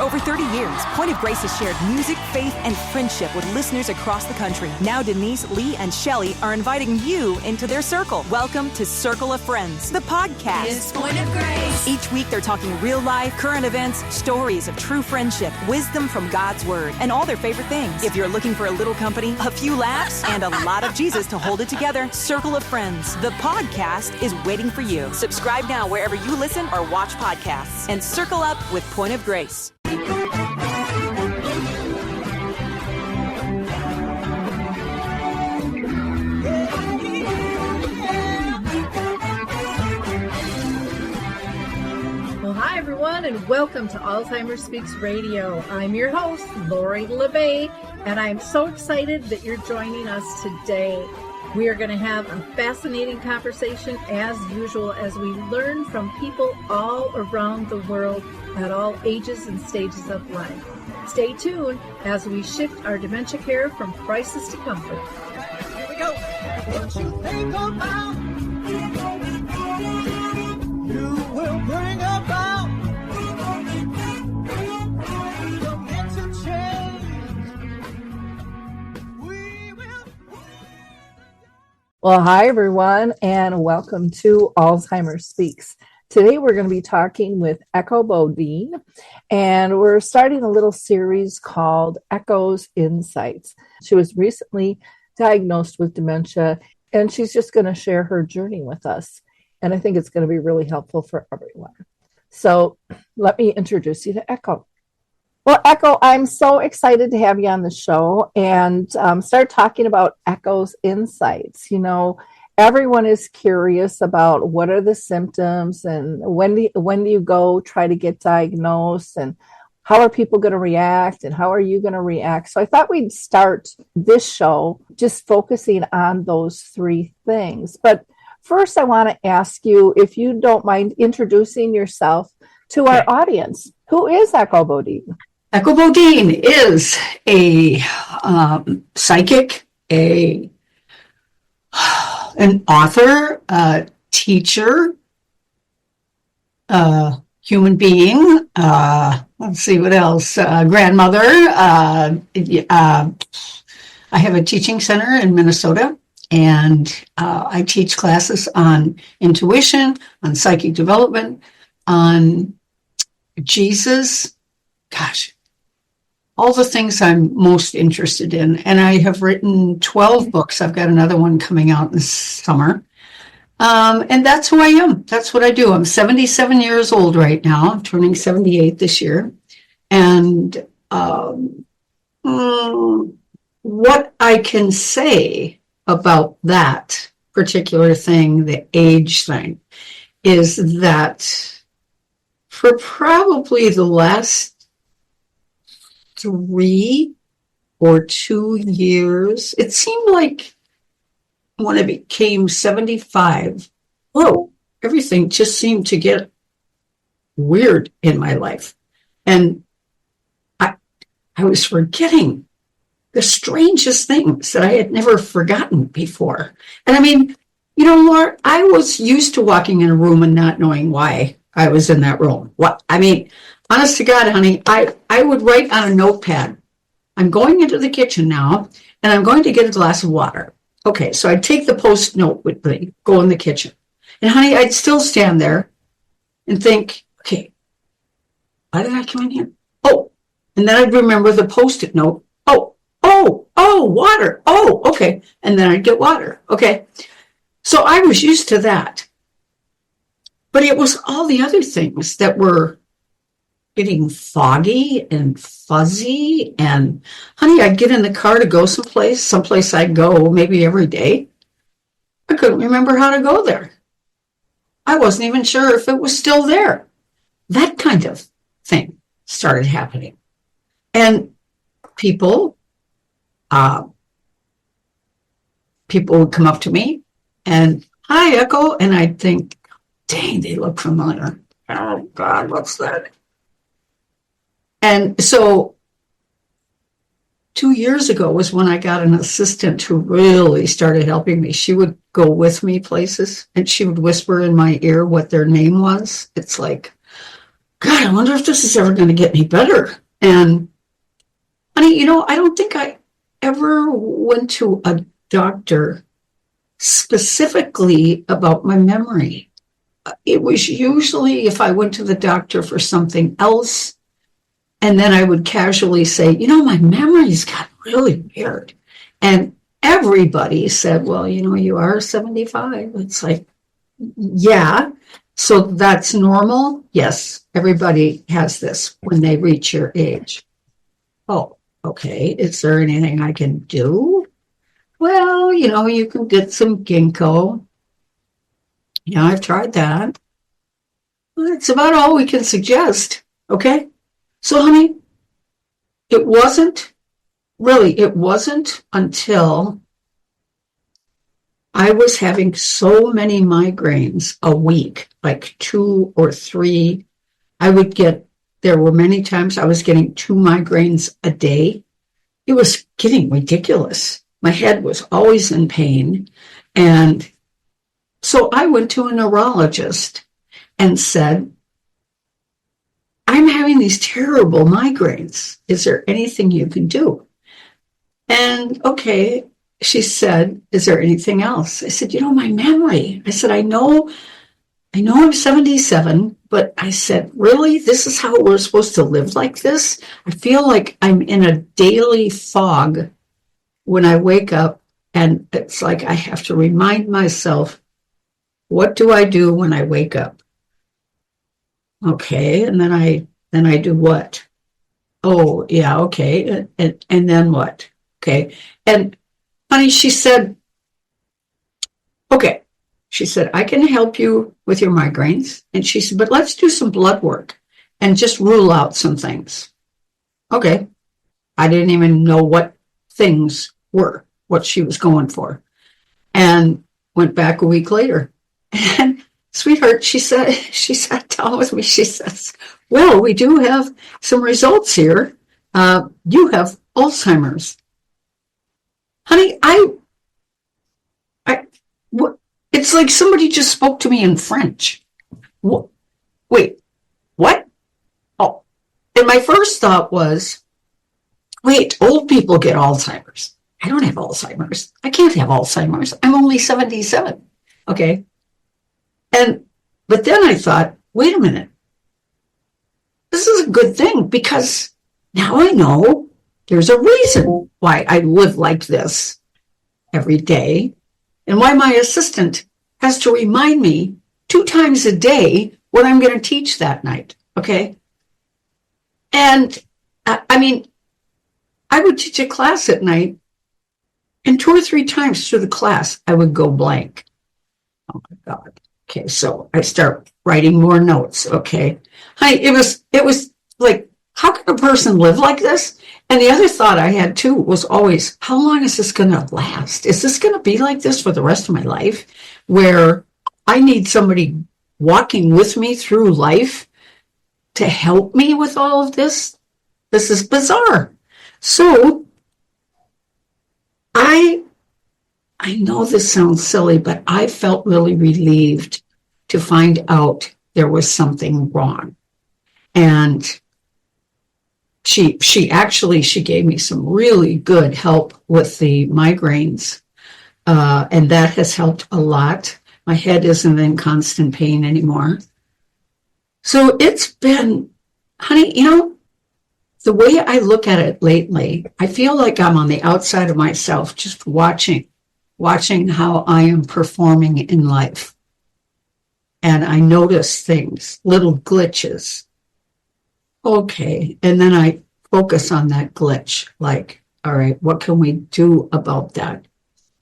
over 30 years, Point of Grace has shared music, faith, and friendship with listeners across the country. Now Denise, Lee, and Shelley are inviting you into their circle. Welcome to Circle of Friends, the podcast. It's Point of Grace. Each week they're talking real life, current events, stories of true friendship, wisdom from God's Word, and all their favorite things. If you're looking for a little company, a few laughs, and a lot of Jesus to hold it together, Circle of Friends, the podcast is waiting for you. Subscribe now wherever you listen or watch podcasts, and circle up with Point of Grace. Well, hi everyone, and welcome to Alzheimer Speaks Radio. I'm your host, Lori La Bey, and I'm so excited that you're joining us today. We are going to have a fascinating conversation as usual as we learn from people all around the world at all ages and stages of life. Stay tuned as we shift our dementia care from crisis to comfort. Here we go. What you think about, you will bring about dementia change. We will. Well, hi, everyone, and welcome to Alzheimer Speaks. Today, we're going to be talking with Echo Bodine, and we're starting a little series called Echo's Insights. She was recently diagnosed with dementia, and she's just going to share her journey with us, and I think it's going to be really helpful for everyone. So let me introduce you to Echo. Well, Echo, I'm so excited to have you on the show and start talking about Echo's Insights. You know, everyone is curious about what are the symptoms and when do you go try to get diagnosed and how are people going to react and how are you going to react? So I thought we'd start this show just focusing on those three things. But first, I want to ask you if you don't mind introducing yourself to our audience. Who is Echo Bodine? Echo Bodine is a psychic, an author, a teacher, a human being, let's see what else, grandmother. I have a teaching center in Minnesota, and I teach classes on intuition, on psychic development, on Jesus, all the things I'm most interested in. And I have written 12 books. I've got another one coming out this summer. And that's who I am. That's what I do. I'm 77 years old right now. I'm turning 78 this year. And what I can say about that particular thing, the age thing, is that for probably the last 3 or 2 years, it seemed like when I became 75, everything just seemed to get weird in my life. And I was forgetting the strangest things that I had never forgotten before. And I mean, you know, Laura, I was used to walking in a room and not knowing why I was in that room. Honest to God, honey, I would write on a notepad, I'm going into the kitchen now, and I'm going to get a glass of water. Okay, so I'd take the Post-it note with me, go in the kitchen. And honey, I'd still stand there and think, okay, why did I come in here? Oh, and then I'd remember the Post-it note. Water. Oh, okay. And then I'd get water. Okay. So I was used to that. But it was all the other things that were getting foggy and fuzzy. And honey, I'd get in the car to go someplace I'd go maybe every day. I couldn't remember how to go there. I wasn't even sure if it was still there. That kind of thing started happening. And people would come up to me and, hi, Echo. And I'd think, dang, they look familiar. Oh, God, what's that? And so 2 years ago was when I got an assistant who really started helping me. She would go with me places and she would whisper in my ear what their name was. It's like, God, I wonder if this is ever going to get any better. And honey, I don't think I ever went to a doctor specifically about my memory. It was usually if I went to the doctor for something else, and then I would casually say, my memory's got really weird. And everybody said, well, you are 75. It's like, yeah. So that's normal? Yes, everybody has this when they reach your age. Oh, okay. Is there anything I can do? Well, you can get some ginkgo. Yeah, I've tried that. Well, it's about all we can suggest. Okay. So, honey, it wasn't until I was having so many migraines a week, like 2 or 3. There were many times I was getting 2 migraines a day. It was getting ridiculous. My head was always in pain. And so I went to a neurologist and said, I'm having these terrible migraines. Is there anything you can do? And okay, she said, is there anything else? I said, my memory. I said, I know I'm 77, but I said, really? This is how we're supposed to live like this? I feel like I'm in a daily fog when I wake up, and it's like I have to remind myself, what do I do when I wake up? Okay, and then I do what? Oh, yeah, okay, and then what? Okay, and honey, she said, okay. She said, I can help you with your migraines. And she said, but let's do some blood work and just rule out some things. Okay. I didn't even know what things were, what she was going for. And went back a week later. And sweetheart, she sat down with me. She says, well, we do have some results here. You have Alzheimer's. Honey, it's like somebody just spoke to me in French. Wait, what? Oh, and my first thought was, wait, old people get Alzheimer's. I don't have Alzheimer's. I can't have Alzheimer's. I'm only 77. Okay. But then I thought, wait a minute. This is a good thing because now I know there's a reason why I live like this every day. And why my assistant has to remind me 2 times a day what I'm going to teach that night. Okay. And I would teach a class at night, and 2 or 3 times through the class, I would go blank. Oh my God. Okay. So I start writing more notes. Okay. It was like, how can a person live like this? And the other thought I had too was always, how long is this going to last? Is this going to be like this for the rest of my life, where I need somebody walking with me through life to help me with all of this? This is bizarre. So I know this sounds silly, but I felt really relieved to find out there was something wrong. And she gave me some really good help with the migraines. And that has helped a lot. My head isn't in constant pain anymore. So it's been, honey, the way I look at it lately, I feel like I'm on the outside of myself, just watching how I am performing in life. And I notice things, little glitches. Okay. And then I focus on that glitch. Like, all right, what can we do about that?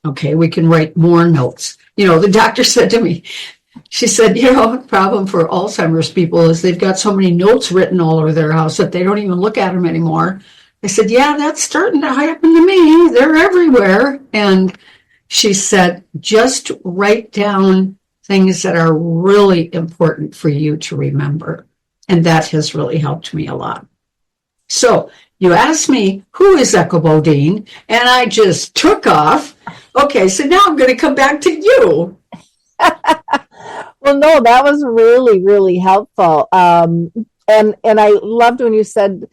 Okay, we can write more notes. The doctor said to me, she said, the problem for Alzheimer's people is they've got so many notes written all over their house that they don't even look at them anymore. I said, yeah, that's starting to happen to me. They're everywhere. And she said, just write down things that are really important for you to remember. And that has really helped me a lot. So you asked me, who is Echo Bodine? And I just took off. Okay, so now I'm going to come back to you. Well, no, that was really, really helpful. And I loved when you said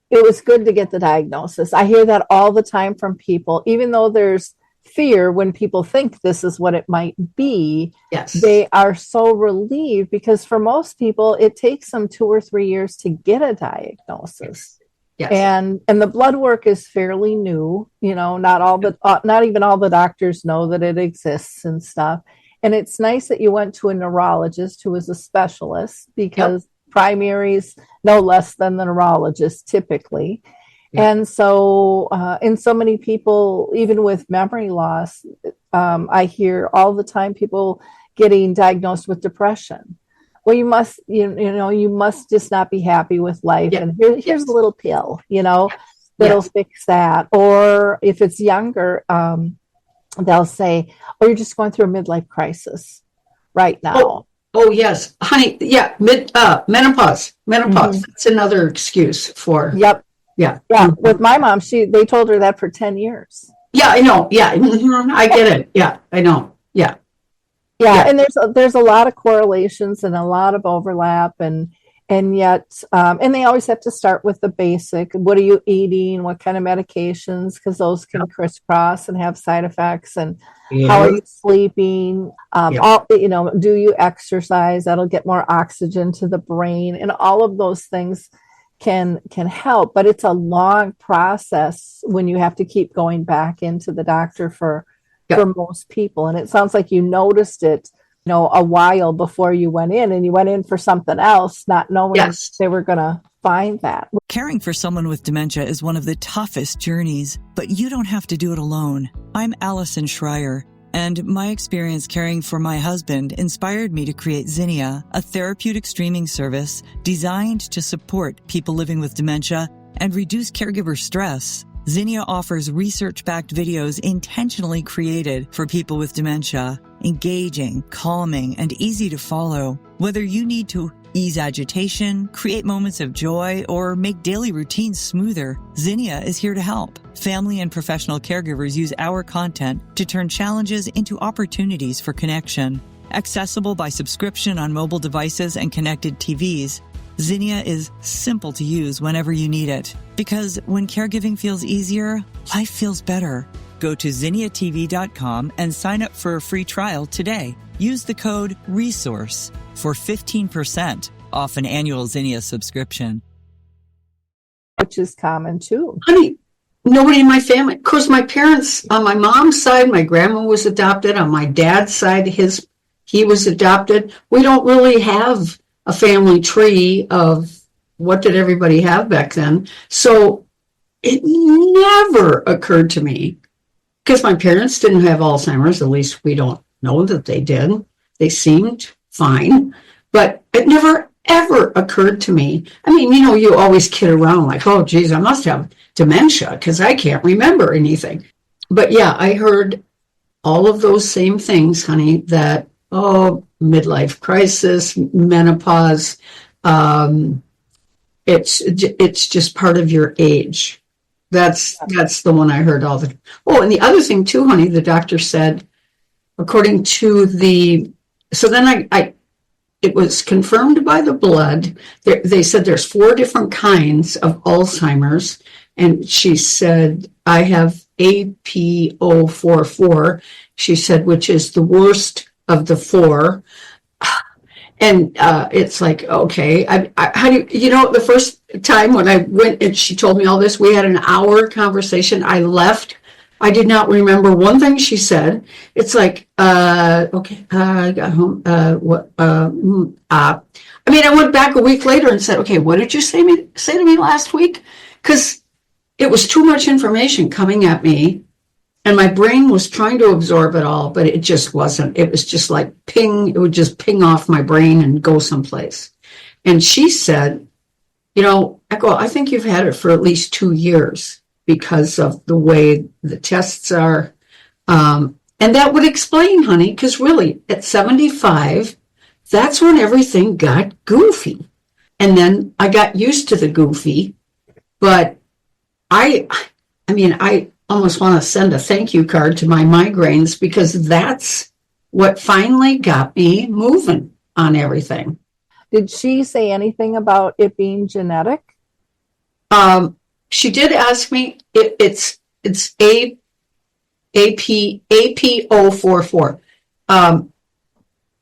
it was good to get the diagnosis. I hear that all the time from people, even though there's fear when people think this is what it might be. Yes. They are so relieved because for most people, it takes them 2 or 3 years to get a diagnosis. Yes. And the blood work is fairly new. Not even all the doctors know that it exists and stuff. And it's nice that you went to a neurologist who is a specialist because primaries no less than the neurologist typically. And so many people, even with memory loss, I hear all the time people getting diagnosed with depression. Well, you must just not be happy with life. And here's a little pill, that'll fix that. Or if it's younger, they'll say, oh, you're just going through a midlife crisis right now. Oh yes, honey. Yeah. Menopause. Mm-hmm. That's another excuse for. Yep. Yeah. With my mom, they told her that for 10 years. Yeah, I know. Yeah. I get it. Yeah, I know. Yeah. And there's a lot of correlations and a lot of overlap and yet they always have to start with the basic. What are you eating? What kind of medications? Because those can crisscross and have side effects. And how are you sleeping? Do you exercise? That'll get more oxygen to the brain, and all of those things can help. But it's a long process when you have to keep going back into the doctor for most people. And it sounds like you noticed it, a while before you went in, and you went in for something else, not knowing they were going to find that. Caring for someone with dementia is one of the toughest journeys, but you don't have to do it alone. I'm Allison Schreier, and my experience caring for my husband inspired me to create Zinnia, a therapeutic streaming service designed to support people living with dementia and reduce caregiver stress. Zinnia offers research-backed videos intentionally created for people with dementia, engaging, calming, and easy to follow. Whether you need to ease agitation, create moments of joy, or make daily routines smoother, Zinnia is here to help. Family and professional caregivers use our content to turn challenges into opportunities for connection. Accessible by subscription on mobile devices and connected TVs, Zinnia is simple to use whenever you need it. Because when caregiving feels easier, life feels better. Go to zinniatv.com and sign up for a free trial today. Use the code RESOURCE for 15% off an annual Zinnia subscription. Which is common too. Honey, nobody in my family. Of course, my parents, on my mom's side, my grandma was adopted. On my dad's side, he was adopted. We don't really have a family tree of what did everybody have back then. So it never occurred to me, because my parents didn't have Alzheimer's, at least we don't know that they did. They seemed fine, but it never, ever occurred to me. I mean, you always kid around like, oh, geez, I must have dementia because I can't remember anything. But yeah, I heard all of those same things, honey, that, midlife crisis, menopause, it's just part of your age. That's the one I heard all the time. Oh, and the other thing too, honey, the doctor said, according to it was confirmed by the blood. They said there's 4 different kinds of Alzheimer's, and she said, I have APO44, she said, which is the worst of the 4. And it's like, okay, how do you, the first time when I went and she told me all this, we had an hour conversation. I left. I did not remember one thing she said. It's like, okay, I got home. I went back a week later and said, okay, what did you say to me last week? Because it was too much information coming at me. And my brain was trying to absorb it all, but it just wasn't. It was just like ping. It would just ping off my brain and go someplace. And she said, Echo, I think you've had it for at least 2 years because of the way the tests are. And that would explain, honey, because really at 75, that's when everything got goofy. And then I got used to the goofy, but I almost want to send a thank you card to my migraines, because that's what finally got me moving on everything. Did she say anything about it being genetic? She did ask me. It's APO44.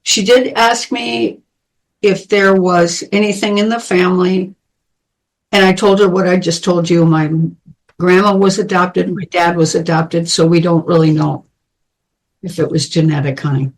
She did ask me if there was anything in the family, and I told her what I just told you. My grandma was adopted, my dad was adopted, so we don't really know if it was genetic, honey.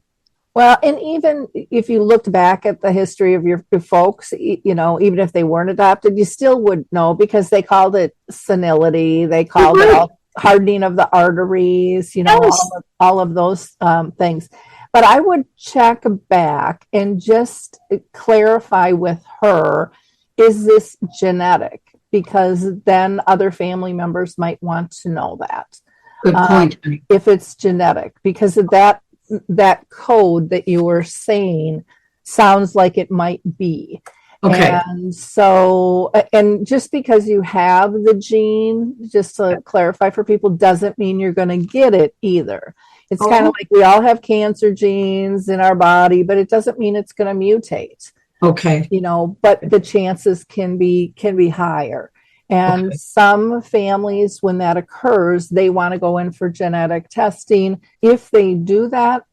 Well, and even if you looked back at the history of your folks, even if they weren't adopted, you still would know, because they called it senility. They called it hardening of the arteries, Yes. all of those things. But I would check back and just clarify with her, is this genetic? Because then other family members might want to know that. Good point, honey. If it's genetic, because of that code that you were saying sounds like it might be. Okay. And so, and just because you have the gene, just to clarify for people, doesn't mean you're going to get it either. It's kind of like we all have cancer genes in our body, but it doesn't mean it's going to mutate. Okay. But the chances can be higher. And some families, when that occurs, they want to go in for genetic testing. If they do that,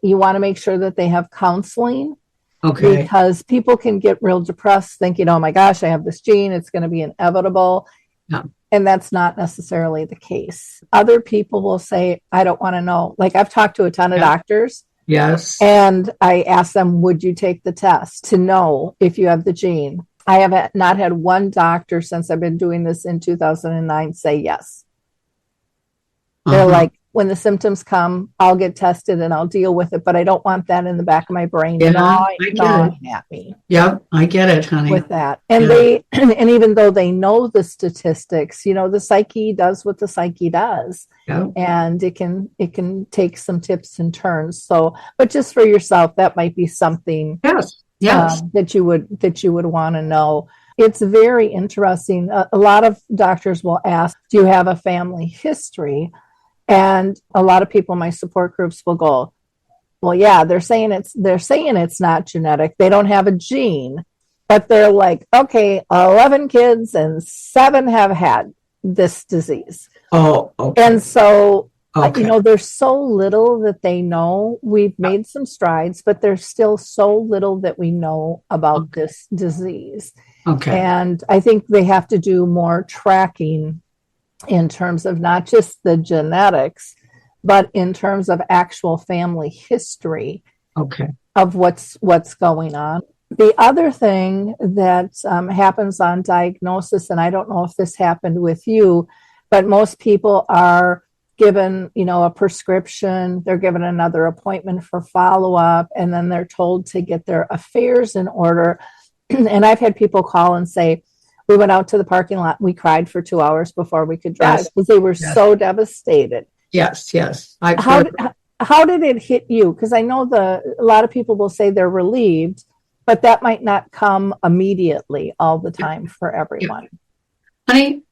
you want to make sure that they have counseling. Okay. Because people can get real depressed thinking, oh my gosh, I have this gene, it's going to be inevitable. Yeah. And that's not necessarily the case. Other people will say, I don't want to know. Like, I've talked to a ton of doctors. Yes. And I asked them, would you take the test to know if you have the gene? I have not had one doctor since I've been doing this in 2009 say yes. They're like, when the symptoms come, I'll get tested and I'll deal with it, but I don't want that in the back of my brain gnawing at me. Yep, I get it, honey. With that. And and even though they know the statistics, the psyche does what the psyche does. Yep. And it can take some tips and turns. So, but just for yourself, that might be something that you would want to know. It's very interesting. A lot of doctors will ask, do you have a family history? And a lot of people in my support groups will go, well, yeah, they're saying it's not genetic. They don't have a gene, but they're like, okay, 11 kids and 7 have had this disease. Oh, okay. And so, there's so little that they know. We've made some strides, but there's still so little that we know about this disease. Okay. And I think they have to do more tracking in terms of not just the genetics, but in terms of actual family history of what's going on. The other thing that happens on diagnosis, and I don't know if this happened with you, but most people are given, a prescription, they're given another appointment for follow-up, and then they're told to get their affairs in order. And I've had people call and say, we went out to the parking lot, we cried for 2 hours before we could drive because they were so devastated. Yes. How did it hit you? Because I know a lot of people will say they're relieved, but that might not come immediately all the time for everyone. Honey,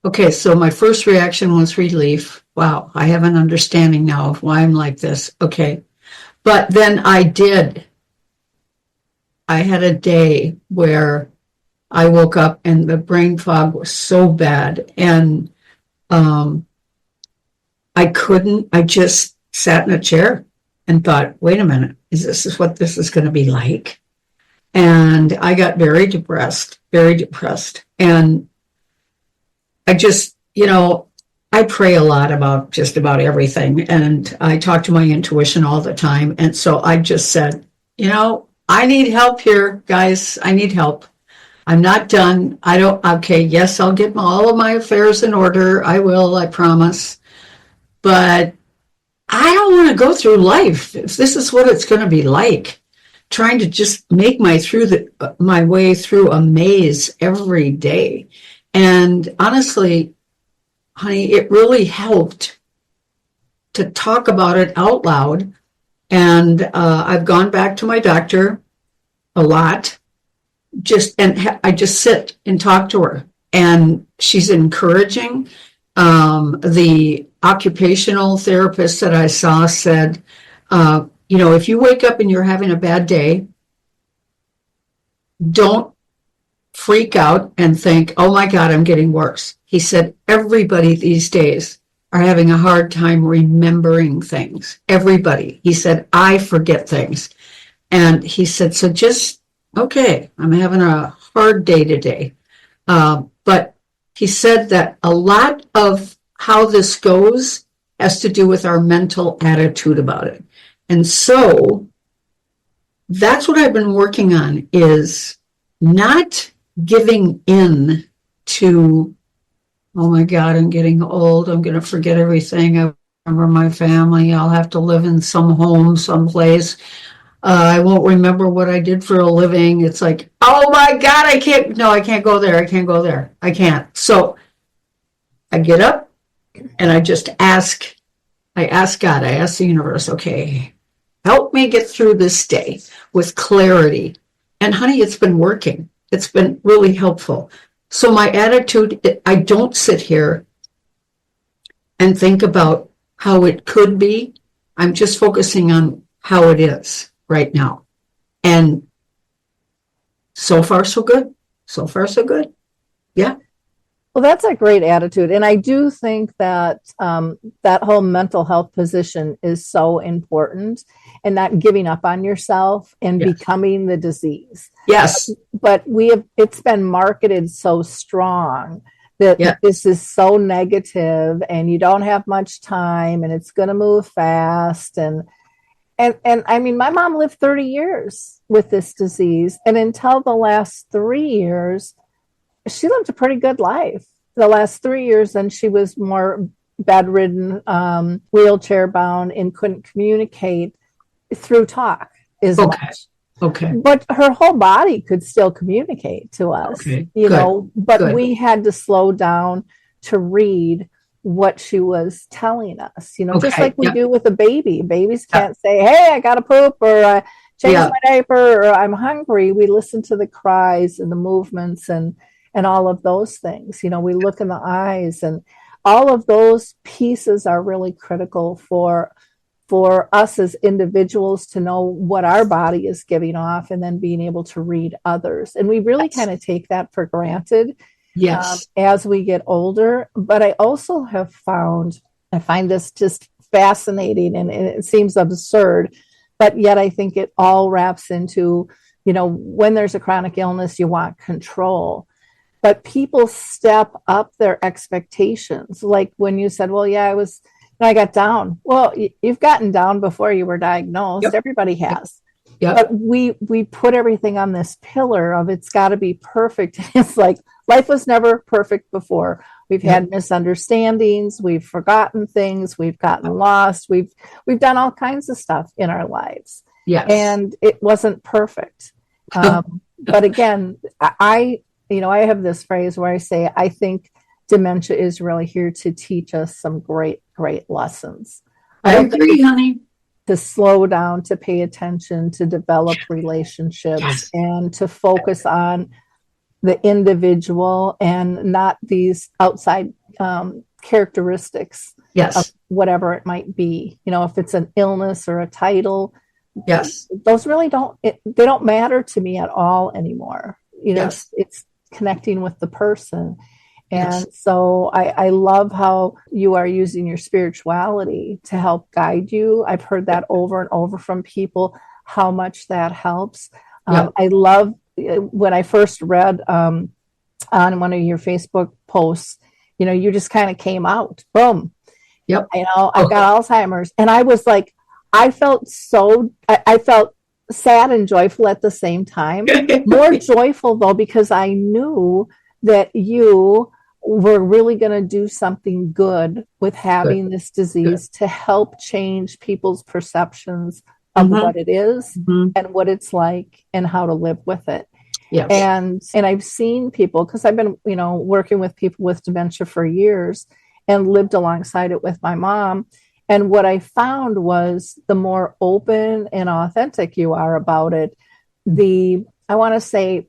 okay, so my first reaction was relief. Wow, I have an understanding now of why I'm like this. Okay. But then I had a day where I woke up and the brain fog was so bad. And I just sat in a chair and thought, wait a minute, is this what this is going to be like? And I got very depressed. And I just, I pray a lot about just about everything. And I talk to my intuition all the time. And so I just said, I need help here, guys. I need help. I'm not done. Yes, I'll get all of my affairs in order. I will, I promise. But I don't want to go through life if this is what it's going to be like, trying to just make my way through a maze every day. And honestly, honey, it really helped to talk about it out loud. And I've gone back to my doctor a lot, I just sit and talk to her, and she's encouraging. The occupational therapist that I saw said, if you wake up and you're having a bad day, don't freak out and think, oh my God, I'm getting worse. He said, everybody these days are having a hard time remembering things. Everybody. He said, I forget things. And he said, so just, okay, I'm having a hard day today. But he said that a lot of how this goes has to do with our mental attitude about it. And so that's what I've been working on, is not giving in to, oh my God, I'm getting old. I'm going to forget everything. I remember my family. I'll have to live in some home, someplace. I won't remember what I did for a living. It's like, oh my God, I can't go there. I can't go there. I can't. So I get up and I just ask God, I ask the universe, okay, help me get through this day with clarity. And honey, it's been working. It's been really helpful. So my attitude, I don't sit here and think about how it could be. I'm just focusing on how it is right now. And so far, so good. So far, so good. Yeah. Well, that's a great attitude. And I do think that that whole mental health position is so important, and not giving up on yourself and becoming the disease. Yes. But it's been marketed so strong that this is so negative, and you don't have much time, and it's going to move fast. And I mean, my mom lived 30 years with this disease, and until the last 3 years, she lived a pretty good life. The last 3 years, then she was more bedridden, wheelchair bound, and couldn't communicate through talk as much. Okay. But her whole body could still communicate to us, but we had to slow down to read what she was telling us, just like we do with a baby. Babies can't say, hey, I got to poop, or change my diaper, or I'm hungry. We listen to the cries and the movements and all of those things. We look in the eyes, and all of those pieces are really critical for us as individuals to know what our body is giving off, and then being able to read others. And we really kind of take that for granted as we get older. But I also have I find this just fascinating, and it seems absurd, but yet I think it all wraps into, when there's a chronic illness, you want control. But people step up their expectations. Like when you said, well, I got down. Well, you've gotten down before you were diagnosed. Everybody has. But we put everything on this pillar of it's got to be perfect. It's like life was never perfect before. We've had misunderstandings. We've forgotten things. We've gotten lost. We've done all kinds of stuff in our lives. Yes. And it wasn't perfect. But again, I have this phrase where I say, I think dementia is really here to teach us some great, great lessons. I agree, honey. To slow down, to pay attention, to develop relationships, and to focus on the individual and not these outside characteristics of whatever it might be. If it's an illness or a title, those really they don't matter to me at all anymore. It's connecting with the person. And so I love how you are using your spirituality to help guide you. I've heard that over and over from people, how much that helps. I love when I first read on one of your Facebook posts, you just kind of came out, boom. I've got Alzheimer's. And I was like, I felt sad and joyful at the same time. More joyful though, because I knew that you were really going to do something good with having this disease to help change people's perceptions of what it is and what it's like and how to live with it. And I've seen people, because I've been, working with people with dementia for years and lived alongside it with my mom. And what I found was the more open and authentic you are about it, I want to say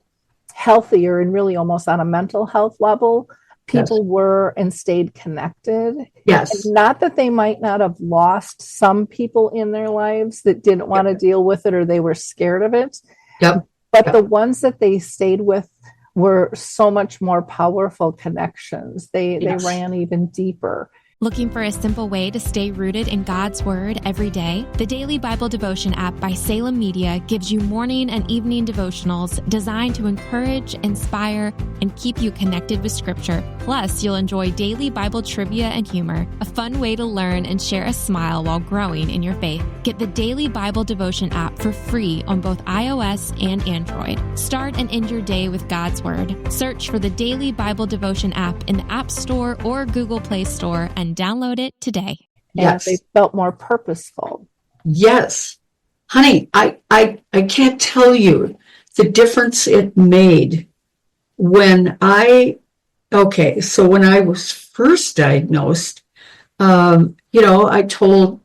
healthier, and really almost on a mental health level, people were and stayed connected. Yes. And not that they might not have lost some people in their lives that didn't want to deal with it or they were scared of it. Yep. But the ones that they stayed with were so much more powerful connections. They ran even deeper. Looking for a simple way to stay rooted in God's Word every day? The Daily Bible Devotion app by Salem Media gives you morning and evening devotionals designed to encourage, inspire, and keep you connected with Scripture. Plus, you'll enjoy daily Bible trivia and humor, a fun way to learn and share a smile while growing in your faith. Get the Daily Bible Devotion app for free on both iOS and Android. Start and end your day with God's Word. Search for the Daily Bible Devotion app in the App Store or Google Play Store and download it today. Yes. And they felt more purposeful. Yes. Honey, I can't tell you the difference it made when I was first diagnosed, I told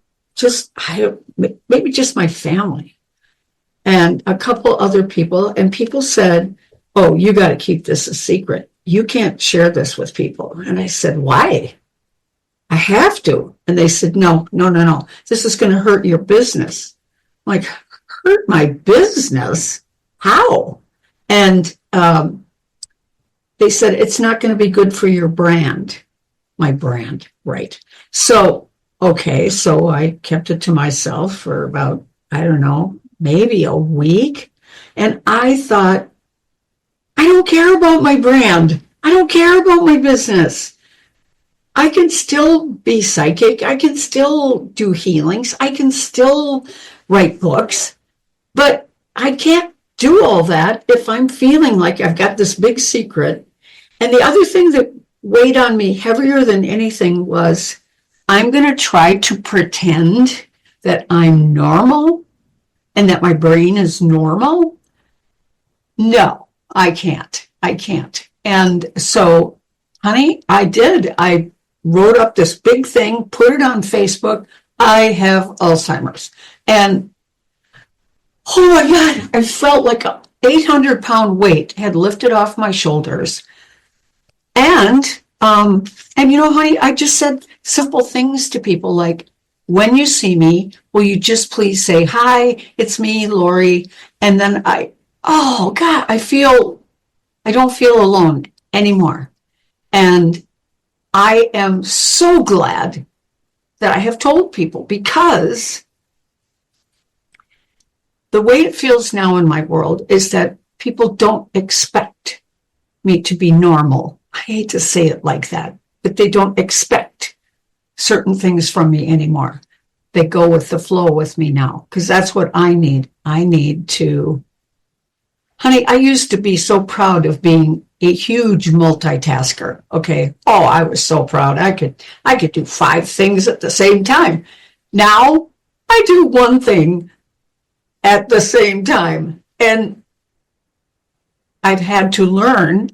maybe just my family and a couple other people, and people said, "Oh, you got to keep this a secret. You can't share this with people." And I said, "Why? I have to." And they said, no. This is going to hurt your business. I'm like, hurt my business? How? And they said, it's not going to be good for your brand. My brand, right. So I kept it to myself for about, maybe a week. And I thought, I don't care about my brand. I don't care about my business. I can still be psychic. I can still do healings. I can still write books, but I can't do all that if I'm feeling like I've got this big secret. And the other thing that weighed on me heavier than anything was, I'm going to try to pretend that I'm normal and that my brain is normal. No, I can't. And so, honey, I did. I wrote up this big thing, put it on Facebook. I have Alzheimer's. And oh my God, I felt like a 800-pound weight had lifted off my shoulders. And honey, I just said simple things to people like, when you see me, will you just please say, "Hi, it's me, Lori." And then I don't feel alone anymore. And I am so glad that I have told people, because the way it feels now in my world is that people don't expect me to be normal. I hate to say it like that, but they don't expect certain things from me anymore. They go with the flow with me now, because that's what I need. I need to, honey, I used to be so proud of being a huge multitasker. Okay. Oh, I was so proud. I could do 5 things at the same time. Now I do one thing at the same time. And I've had to learn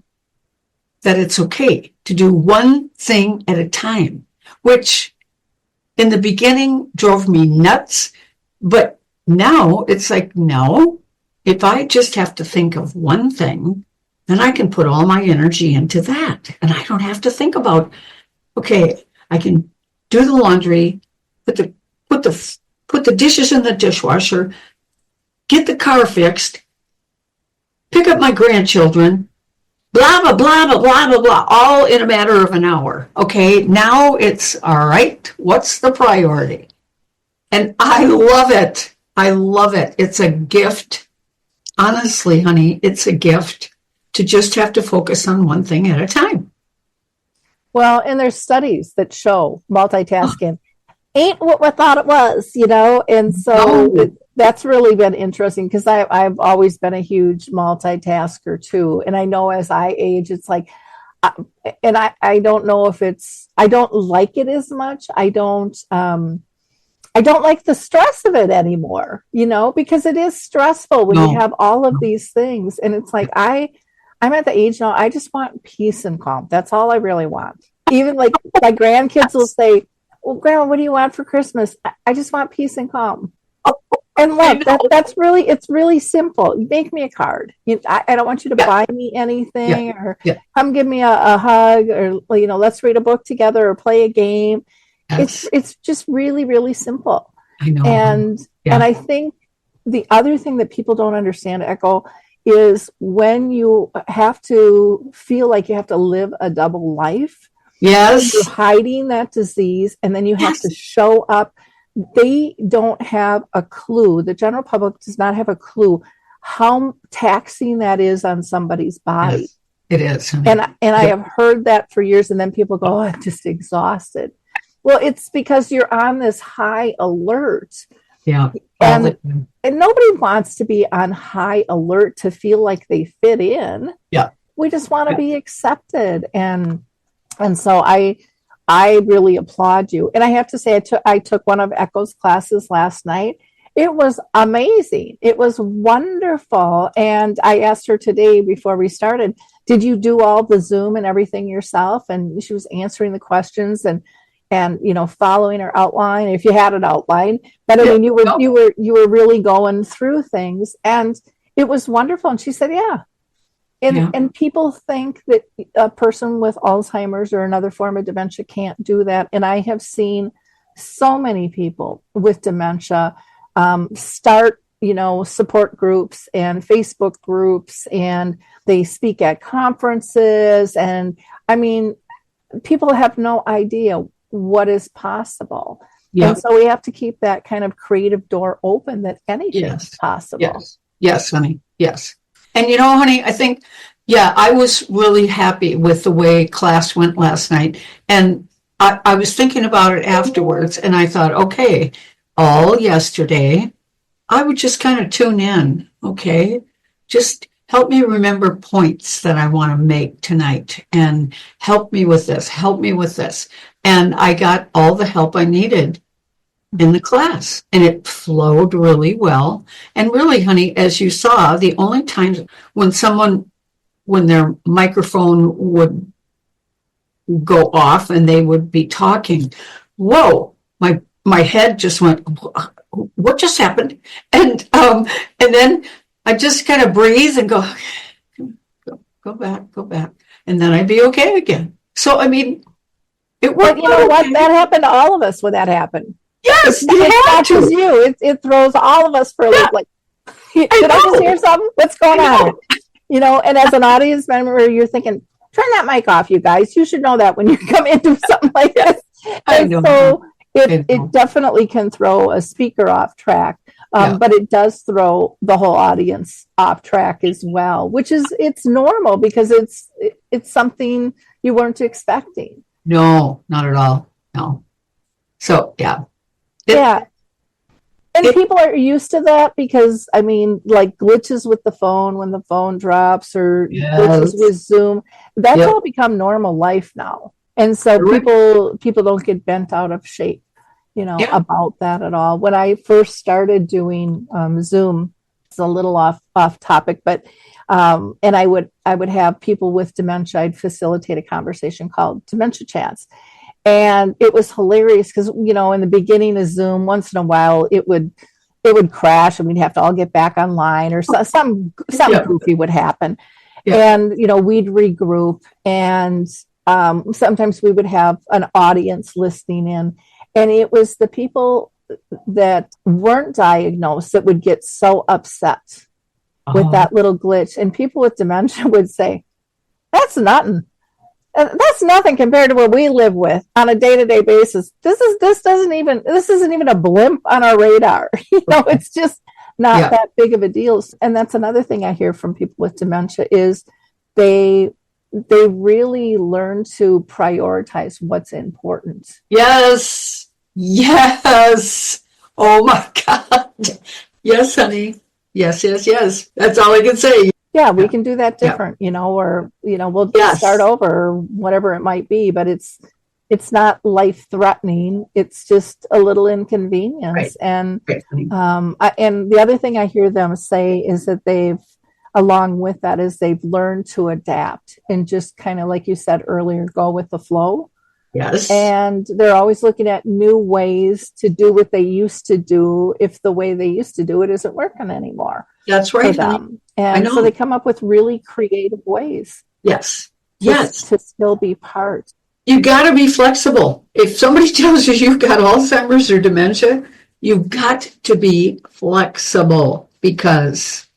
that it's okay to do one thing at a time, which in the beginning drove me nuts. But now it's like, no, if I just have to think of one thing, then I can put all my energy into that. And I don't have to think about, okay, I can do the laundry, put the dishes in the dishwasher, get the car fixed, pick up my grandchildren, blah, blah, blah, blah, blah, blah, blah, all in a matter of an hour. Okay, now it's all right. What's the priority? And I love it. I love it. It's a gift. Honestly, honey, it's a gift to just have to focus on one thing at a time. Well, and there's studies that show multitasking ain't what we thought it was, and so that's really been interesting, because I've always been a huge multitasker too. And I know as I age, it's like, and I don't know if I don't like it as much. I don't like the stress of it anymore, because it is stressful when you have all of these things. And it's like, I'm at the age now, I just want peace and calm. That's all I really want. Even like my grandkids will say, "Well, Grandma, what do you want for Christmas?" I just want peace and calm. And look, it's really simple. You make me a card. I don't want you to buy me anything or come give me a hug or, let's read a book together or play a game. Yes. It's just really, really simple. I know. And I think the other thing that people don't understand, Echo, is when you have to feel like you have to live a double life. Yes. You're hiding that disease, and then you have to show up. They don't have a clue. The general public does not have a clue how taxing that is on somebody's body. Yes, it is. And I have heard that for years, and then people go, oh, I'm just exhausted. Well, it's because you're on this high alert. Yeah. And nobody wants to be on high alert to feel like they fit in. Yeah. We just want to be accepted. And so I really applaud you. And I have to say, I took one of Echo's classes last night. It was amazing. It was wonderful. And I asked her today before we started, did you do all the Zoom and everything yourself? And she was answering the questions and following her outline, if you had an outline. But I mean, you were really going through things, and it was wonderful. And she said, yeah. And people think that a person with Alzheimer's or another form of dementia can't do that. And I have seen so many people with dementia start, support groups and Facebook groups, and they speak at conferences. And I mean, people have no idea what is possible. Yep. And so we have to keep that kind of creative door open that anything is possible. Yes, honey. Yes. And honey, I think, I was really happy with the way class went last night. And I was thinking about it afterwards, and I thought, okay, all yesterday, I would just kind of tune in, okay? Just help me remember points that I want to make tonight, and help me with this, And I got all the help I needed in the class, and it flowed really well. And really, honey, as you saw, the only times when their microphone would go off and they would be talking, whoa, my head just went, what just happened? And then I just kind of breathe and go back, and then I'd be okay again. So I mean, it worked. You know what? That happened to all of us when that happened. Yes, it catches you. It throws all of us for a loop. Like, did I just hear something? What's going on? And as an audience member, you're thinking, turn that mic off, you guys. You should know that when you come into something like this. And so it definitely can throw a speaker off track, but it does throw the whole audience off track as well, which is, it's normal because it's something you weren't expecting. No, not at all. No. So, And people are used to that because, I mean, like glitches with the phone when the phone drops or glitches with Zoom, that's all become normal life now. And so people don't get bent out of shape, about that at all. When I first started doing Zoom, it's a little off topic, but and I would have people with dementia. I'd facilitate a conversation called Dementia Chats. And it was hilarious because, in the beginning of Zoom, once in a while, it would crash and we'd have to all get back online or some goofy would happen. Yeah. And, we'd regroup, and sometimes we would have an audience listening in. And it was the people that weren't diagnosed that would get so upset with that little glitch. And people with dementia would say, that's nothing. That's nothing compared to what we live with on a day-to-day basis. This isn't even a blimp on our radar. It's just not that big of a deal. And that's another thing I hear from people with dementia is they really learn to prioritize what's important. Yes. Oh my God. Yes, honey. Yes. That's all I can say. Yeah, we can do that different, or, we'll just start over or whatever it might be, but it's not life threatening. It's just a little inconvenience. Right. And, and the other thing I hear them say is that along with that is they've learned to adapt and just kind of, like you said earlier, go with the flow. Yes. And they're always looking at new ways to do what they used to do if the way they used to do it isn't working anymore That's for right, honey. them. I And so know. they come up with really creative ways Yes. to, Yes. to still be part. You got to be flexible. If somebody tells you you've got Alzheimer's or dementia, you've got to be flexible because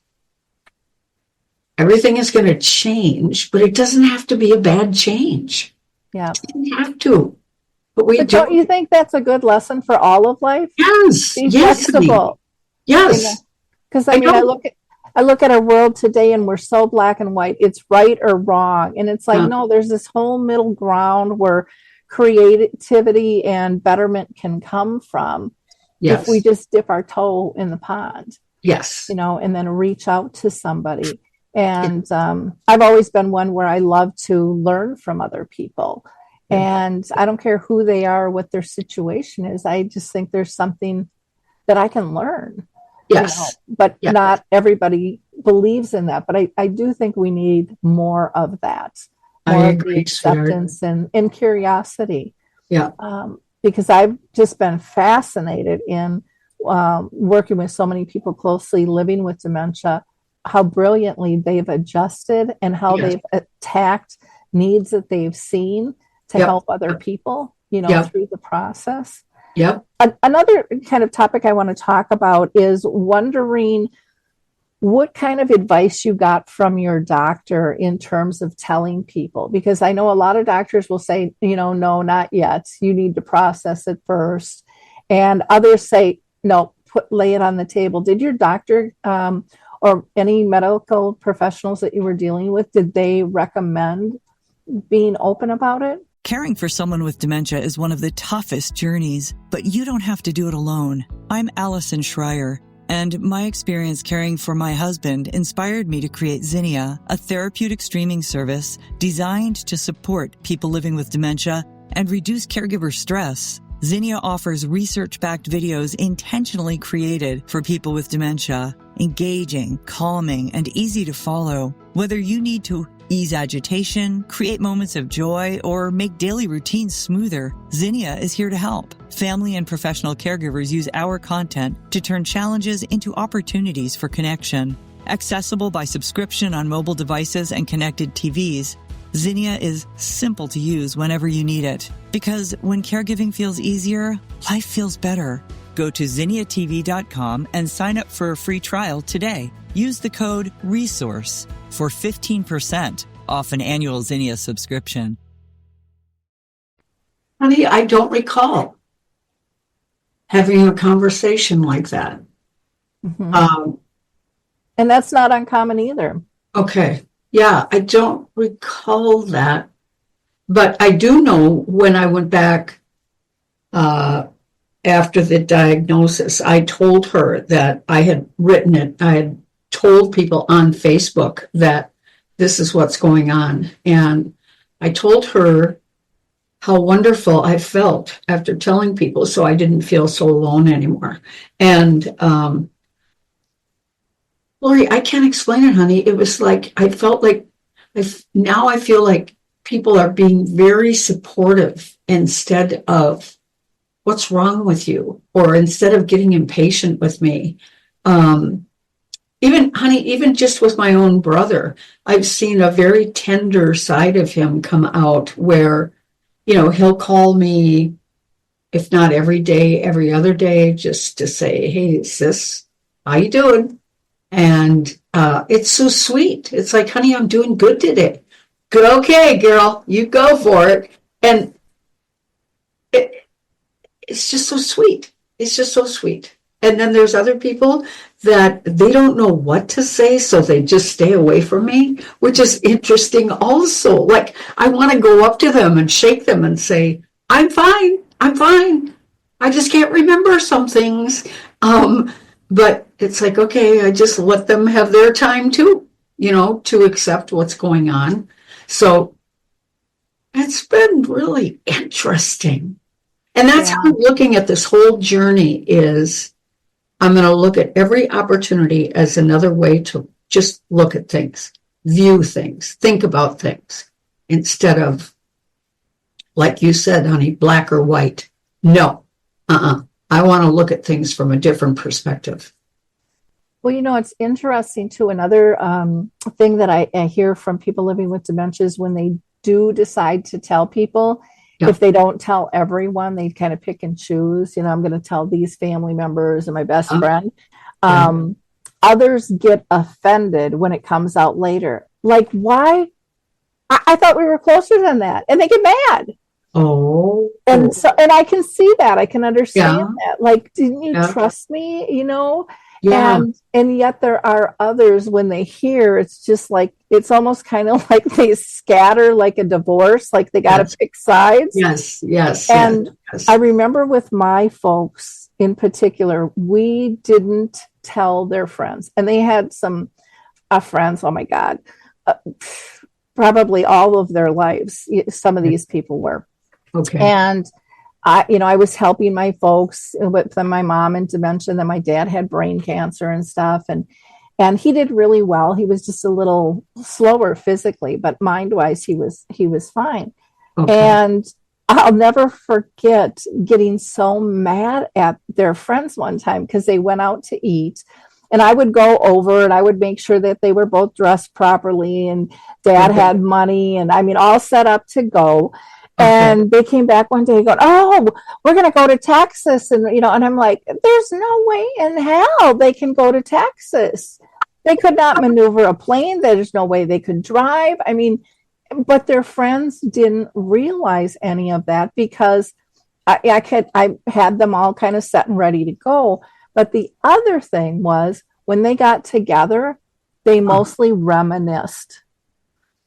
everything is going to change, but it doesn't have to be a bad change. Yeah. It doesn't have to. But we But don't you think that's a good lesson for all of life? Yes. Be Yes. flexible. Yes. Because I look at our world today and we're so black and white. It's right or wrong. And it's like, no, there's this whole middle ground where creativity and betterment can come from if we just dip our toe in the pond. Yes. And then reach out to somebody. And I've always been one where I love to learn from other people. And I don't care who they are, what their situation is. I just think there's something that I can learn. Yes. But not everybody believes in that. But I do think we need more of that. More of the acceptance and curiosity. Yeah. Because I've just been fascinated in working with so many people closely living with dementia, how brilliantly they've adjusted and how they've attacked needs that they've seen to help other people, through the process. Yep. Another kind of topic I want to talk about is wondering what kind of advice you got from your doctor in terms of telling people, because I know a lot of doctors will say, no, not yet. You need to process it first. And others say, no, lay it on the table. Did your doctor or any medical professionals that you were dealing with, did they recommend being open about it? Caring for someone with dementia is one of the toughest journeys, but you don't have to do it alone. I'm Allison Schreier, and my experience caring for my husband inspired me to create Zinnia, a therapeutic streaming service designed to support people living with dementia and reduce caregiver stress. Zinnia offers research-backed videos intentionally created for people with dementia, engaging, calming, and easy to follow. Whether you need to ease agitation, create moments of joy, or make daily routines smoother, Zinnia is here to help. Family and professional caregivers use our content to turn challenges into opportunities for connection. Accessible by subscription on mobile devices and connected TVs, Zinnia is simple to use whenever you need it. Because when caregiving feels easier, life feels better. Go to zinniatv.com and sign up for a free trial today. Use the code RESOURCE for 15% off an annual Zinnia subscription. Honey, I don't recall having a conversation like that. Mm-hmm. And that's not uncommon either. Okay. Yeah, I don't recall that. But I do know when I went back after the diagnosis, I told her that I had written it. I had told people on Facebook that this is what's going on. And I told her how wonderful I felt after telling people, so I didn't feel so alone anymore. And Lori, I can't explain it, honey. It was like, I felt like, now I feel like people are being very supportive instead of, what's wrong with you? Or instead of getting impatient with me. Even just with my own brother, I've seen a very tender side of him come out where, he'll call me, if not every day, every other day, just to say, hey, sis, how you doing? And it's so sweet. It's like, honey, I'm doing good today. Good, okay, girl, you go for it. And it's just so sweet. It's just so sweet. And then there's other people that they don't know what to say, so they just stay away from me, which is interesting also. Like, I want to go up to them and shake them and say, I'm fine. I just can't remember some things. But it's like, okay, I just let them have their time too, to accept what's going on. So it's been really interesting. And that's how I'm looking at this whole journey is I'm going to look at every opportunity as another way to just look at things, view things, think about things, instead of like you said, honey, black or white. No. I want to look at things from a different perspective. Well, it's interesting too. Another thing that I hear from people living with dementia is when they do decide to tell people, if they don't tell everyone, they kind of pick and choose. I'm going to tell these family members and my best friend. Others get offended when it comes out later. Like, why? I thought we were closer than that. And they get mad. Oh. And I can see that. I can understand that. Like, didn't you trust me? Yeah. And yet there are others, when they hear, it's just like, it's almost kind of like they scatter like a divorce, like they got to pick sides. Yes. And I remember with my folks in particular, we didn't tell their friends. And they had some friends, oh my God, probably all of their lives, some of these people were. Okay. And I was helping my folks with my mom and dementia, and then my dad had brain cancer and stuff. And he did really well. He was just a little slower physically, but mind-wise, he was fine. Okay. And I'll never forget getting so mad at their friends one time because they went out to eat. And I would go over and I would make sure that they were both dressed properly and dad had money and all set up to go. And they came back one day going, oh, we're going to go to Texas. And, and I'm like, there's no way in hell they can go to Texas. They could not maneuver a plane. There's no way they could drive. But their friends didn't realize any of that because I had them all kind of set and ready to go. But the other thing was when they got together, they mostly reminisced.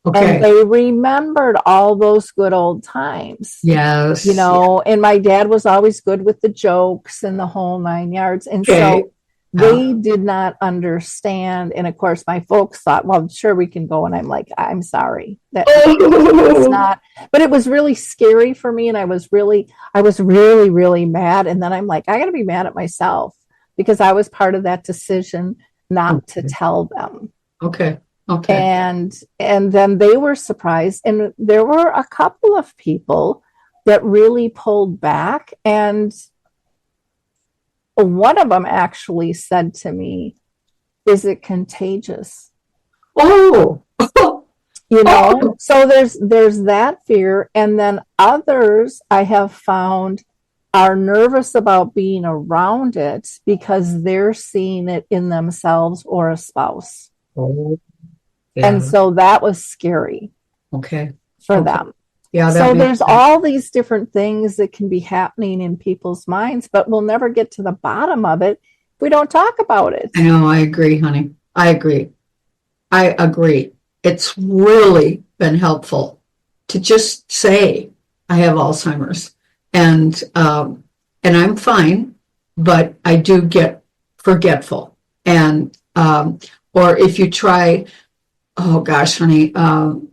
Okay. And they remembered all those good old times. Yes. And my dad was always good with the jokes and the whole 9 yards. And so they did not understand. And of course, my folks thought, well, sure, we can go. And I'm like, I'm sorry. It's not. But it was really scary for me. And I was really, really mad. And then I'm like, I got to be mad at myself because I was part of that decision not to tell them. Okay. And then they were surprised. And there were a couple of people that really pulled back. And one of them actually said to me, is it contagious? Oh, So there's that fear. And then others I have found are nervous about being around it because they're seeing it in themselves or a spouse. Oh. Yeah. And so that was scary for them. Yeah. So there's all these different things that can be happening in people's minds, but we'll never get to the bottom of it if we don't talk about it. I know. I agree, honey. I agree. It's really been helpful to just say, I have Alzheimer's and I'm fine, but I do get forgetful. And, or if you try, oh gosh, honey,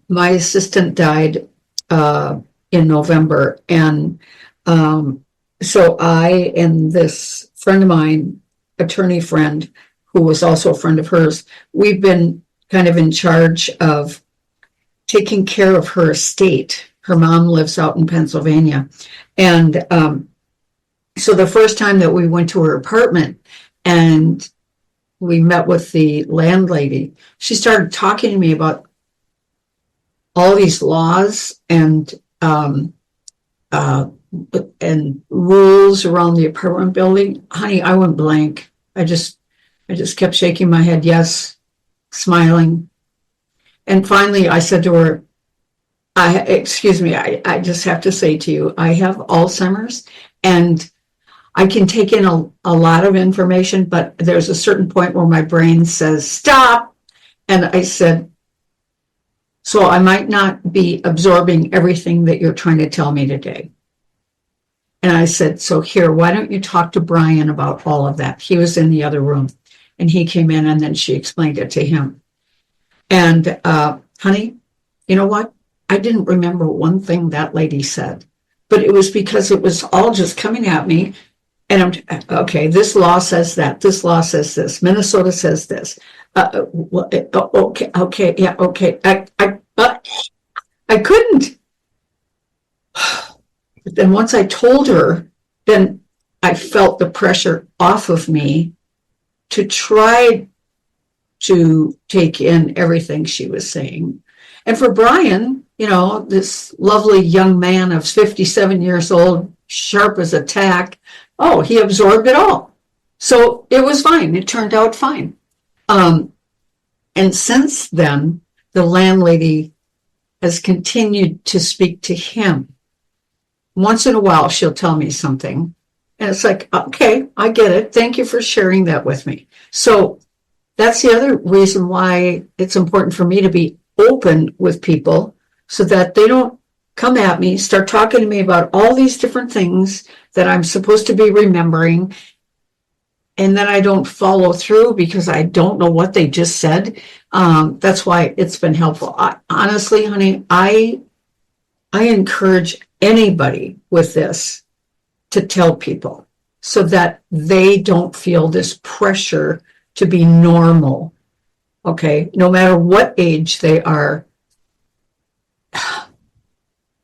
my assistant died in November. And so I and this friend of mine, attorney friend, who was also a friend of hers, we've been kind of in charge of taking care of her estate. Her mom lives out in Pennsylvania. And so the first time that we went to her apartment and we met with the landlady, she started talking to me about all these laws and rules around the apartment building. Honey, I went blank. I just kept shaking my head, yes, smiling. And finally I said to her, excuse me, I just have to say to you, I have Alzheimer's and I can take in a lot of information, but there's a certain point where my brain says, stop. And I said, so I might not be absorbing everything that you're trying to tell me today. And I said, so here, why don't you talk to Brian about all of that? He was in the other room and he came in and then she explained it to him. And honey, you know what? I didn't remember one thing that lady said, but it was because it was all just coming at me. And I'm okay. This law says that. This law says this. Minnesota says this. Okay. Yeah. Okay. I couldn't. then once I told her, then I felt the pressure off of me to try to take in everything she was saying. And for Brian, this lovely young man of 57 years old, sharp as a tack, he absorbed it all. So it was fine. It turned out fine. And since then, the landlady has continued to speak to him. Once in a while, she'll tell me something. And it's like, okay, I get it. Thank you for sharing that with me. So that's the other reason why it's important for me to be open with people so that they don't come at me, start talking to me about all these different things that I'm supposed to be remembering, and then I don't follow through because I don't know what they just said. That's why it's been helpful. Honestly, honey, I encourage anybody with this to tell people so that they don't feel this pressure to be normal. Okay, no matter what age they are.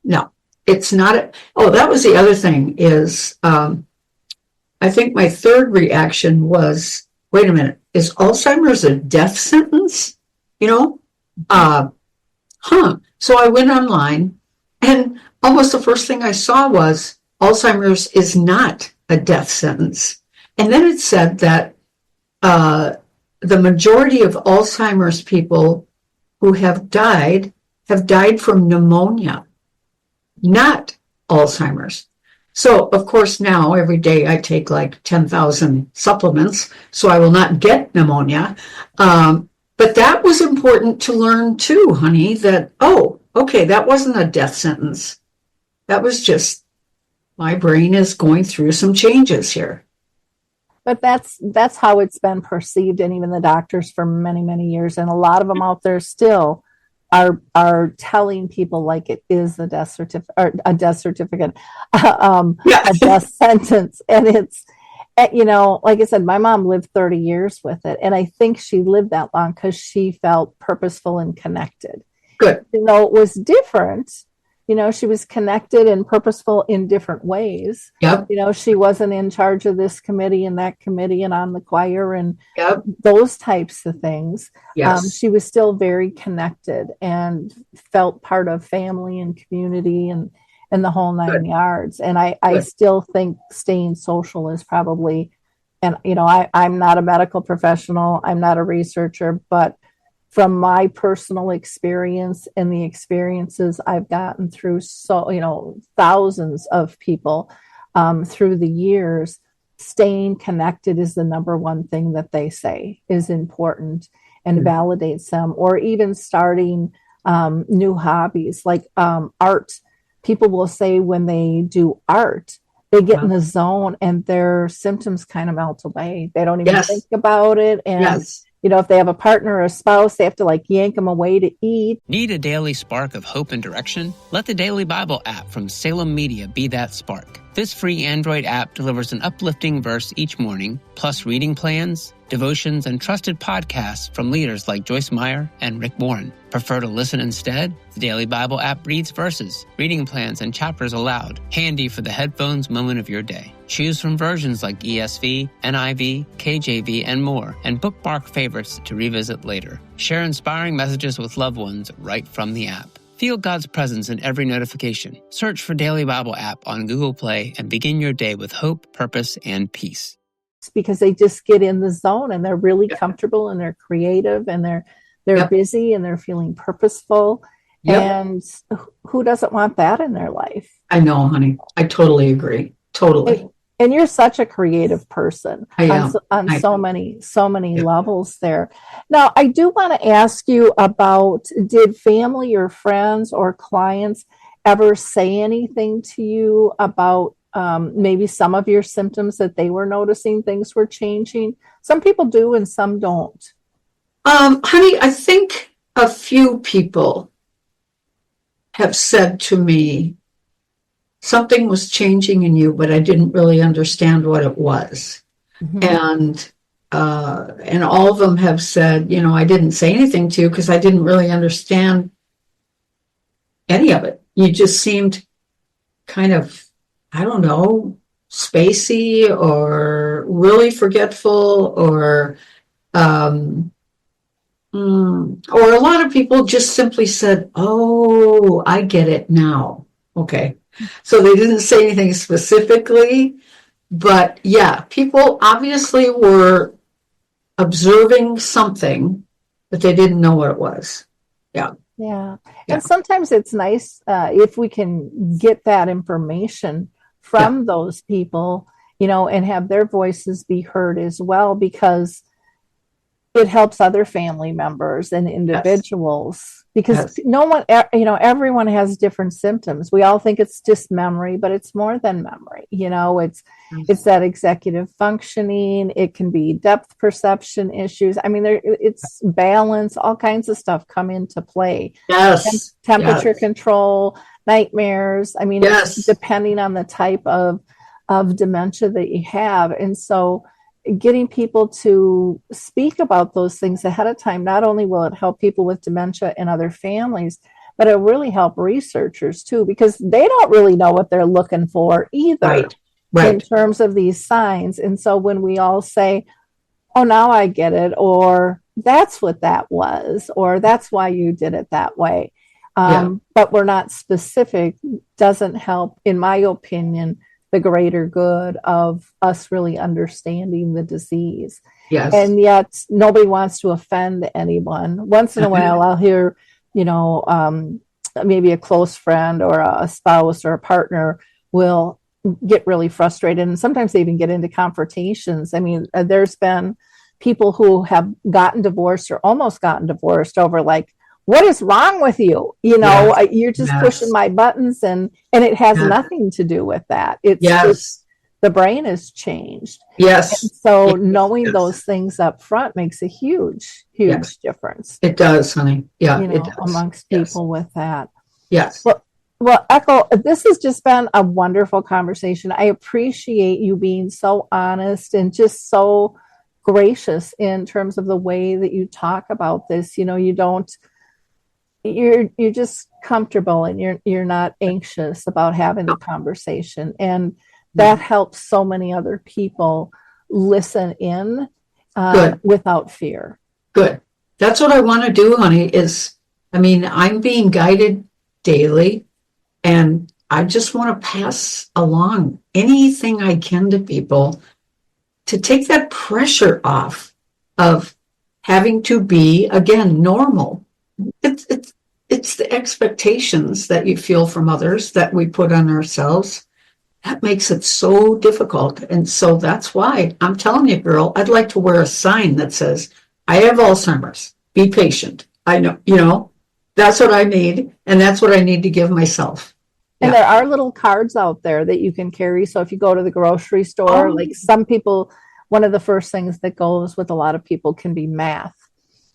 No, it's not. That was the other thing is, I think my third reaction was, wait a minute, is Alzheimer's a death sentence? So I went online, and almost the first thing I saw was Alzheimer's is not a death sentence. And then it said that the majority of Alzheimer's people who have died from pneumonia, not Alzheimer's. So, of course, now every day I take like 10,000 supplements, so I will not get pneumonia. But that was important to learn too, honey, that, okay, that wasn't a death sentence. That was just my brain is going through some changes here. But that's how it's been perceived, and even the doctors for many, many years. And a lot of them out there still are telling people like it is a death certificate, or a death certificate, a death sentence. And it's, like I said, my mom lived 30 years with it. And I think she lived that long because she felt purposeful and connected. Good. It was different. She was connected and purposeful in different ways. Yep. She wasn't in charge of this committee and that committee and on the choir and those types of things. Yes. She was still very connected and felt part of family and community and the whole nine yards. And I still think staying social is probably, and I'm not a medical professional, I'm not a researcher, but from my personal experience and the experiences I've gotten through thousands of people through the years, staying connected is the number one thing that they say is important and validates them. Or even starting new hobbies like art. People will say when they do art, they get in the zone and their symptoms kind of melt away. They don't even think about it. And if they have a partner or a spouse, they have to like yank them away to eat. Need a daily spark of hope and direction? Let the Daily Bible app from Salem Media be that spark. This free Android app delivers an uplifting verse each morning, plus reading plans, devotions, and trusted podcasts from leaders like Joyce Meyer and Rick Warren. Prefer to listen instead? The Daily Bible app reads verses, reading plans, and chapters aloud, handy for the headphones moment of your day. Choose from versions like ESV, NIV, KJV, and more, and bookmark favorites to revisit later. Share inspiring messages with loved ones right from the app. Feel God's presence in every notification. Search for Daily Bible app on Google Play and begin your day with hope, purpose, and peace. Because they just get in the zone and they're really comfortable and they're creative and they're busy and they're feeling purposeful. And who doesn't want that in their life? I know, honey. I totally agree. Totally. And you're such a creative person on so many levels there. Now, I do want to ask you about, did family or friends or clients ever say anything to you about maybe some of your symptoms that they were noticing things were changing? Some people do and some don't. Honey, I think a few people have said to me, something was changing in you, but I didn't really understand what it was. Mm-hmm. And all of them have said, I didn't say anything to you because I didn't really understand any of it. You just seemed kind of I don't know, spacey or really forgetful or a lot of people just simply said, oh, I get it now. Okay. So they didn't say anything specifically, but yeah, people obviously were observing something, but they didn't know what it was. Yeah. Yeah. Yeah. And sometimes it's nice if we can get that information from those people, and have their voices be heard as well, because it helps other family members and individuals, because no one, everyone has different symptoms. We all think it's just memory, but it's more than memory. It's that executive functioning. It can be depth perception issues. I mean, it's balance, all kinds of stuff come into play. Yes. Temperature control, nightmares. I mean, it's depending on the type of dementia that you have. And so getting people to speak about those things ahead of time, not only will it help people with dementia and other families, but it'll really help researchers too, because they don't really know what they're looking for either in terms of these signs. And so when we all say, oh, now I get it, or that's what that was, or that's why you did it that way. But we're not specific, doesn't help, in my opinion, the greater good of us really understanding the disease. Yes. And yet nobody wants to offend anyone. Once in a while, I'll hear, maybe a close friend or a spouse or a partner will get really frustrated. And sometimes they even get into confrontations. I mean, there's been people who have gotten divorced or almost gotten divorced over like, what is wrong with you? You're just pushing my buttons, and it has nothing to do with that. It's just the brain has changed. Yes. And so knowing those things up front makes a huge difference. It does, honey. Yeah, it does. Amongst people with that. Yes. Well, Echo, this has just been a wonderful conversation. I appreciate you being so honest and just so gracious in terms of the way that you talk about this. You're just comfortable, and you're not anxious about having the conversation, and that helps so many other people listen in without fear. Good. That's what I want to do, honey, I'm being guided daily, and I just want to pass along anything I can to people to take that pressure off of having to be, again, normal. It's the expectations that you feel from others that we put on ourselves. That makes it so difficult. And so that's why I'm telling you, girl, I'd like to wear a sign that says, I have Alzheimer's. Be patient. I know, that's what I need. And that's what I need to give myself. And there are little cards out there that you can carry. So if you go to the grocery store, like some people, one of the first things that goes with a lot of people can be math.